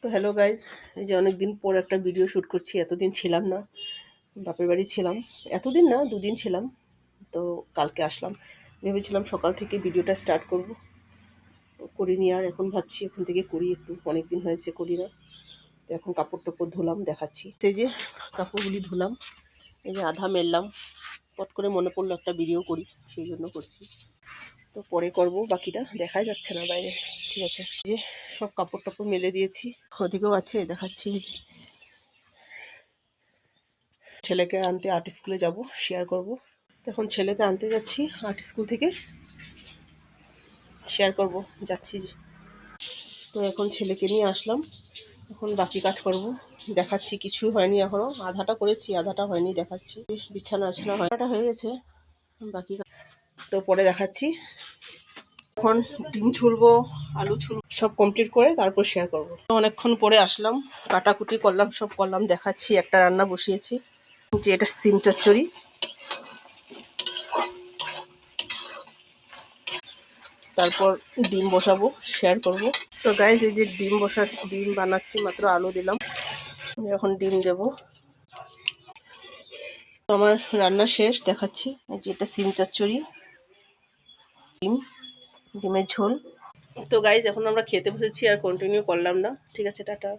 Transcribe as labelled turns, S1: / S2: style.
S1: তো hello guys, এই যে অনেক দিন পর একটা ভিডিও শ্যুট করছি। এতদিন ছিলাম না, বাপের বাড়ি ছিলাম। এতদিন না, দুদিন ছিলাম। তো কালকে আসলাম। ভেবেছিলাম সকাল থেকে ভিডিওটা স্টার্ট করব, করিনি। আর এখন ভাবছি এখন থেকে করি, একটু অনেক দিন হয়েছে করি না। তো এখন কাপড় টাপড় ধুলাম, দেখাচ্ছি। এই যে কাপড়গুলি ধুলাম, এই যে আধা মেললাম। পট করে মনে পড়লো একটা ভিডিও করি, সেই জন্য করছি। তো পরে করব, বাকিটা দেখাই যাচ্ছে না বাইরে। ঠিক আছে, যে সব কাপড় টাপড় মেলে দিয়েছি, ওদিকেও আছে, দেখাচ্ছি। যে ছেলেকে আনতে আর্ট স্কুলে যাব, শেয়ার করব। এখন ছেলেকে আনতে যাচ্ছি আর্ট স্কুল থেকে, শেয়ার করব যাচ্ছি। তো এখন ছেলেকে নিয়ে আসলাম, এখন বাকি কাজ করব, দেখাচ্ছি। কিছুই হয়নি এখনও, আধাটা করেছি, আধাটা হয়নি, দেখাচ্ছি। বিছানা আছানা হয়টা হয়ে গেছে, বাকি তো পরে দেখাচ্ছি। এখন ডিম ছুলবো, আলু ছুলবো, সব কমপ্লিট করে তারপর শেয়ার করবো। অনেকক্ষণ পরে আসলাম, কাটাকুটি করলাম, সব করলাম, দেখাচ্ছি। একটা রান্না বসিয়েছি, যে এটা সিম চচ্চড়ি। তারপর ডিম বসাবো, শেয়ার করব। তো গাইজ, এই যে ডিম বানাচ্ছি, মাত্র আলু দিলাম, এখন ডিম দেবো। তো আমার রান্না শেষ, দেখাচ্ছি। এই যে এটা সিম চচ্চড়ি, ডিমের ঝোল। তো গাইজ, এখন আমরা খেতে বসেছি, আর কন্টিনিউ করলাম না। ঠিক আছে, টাটা।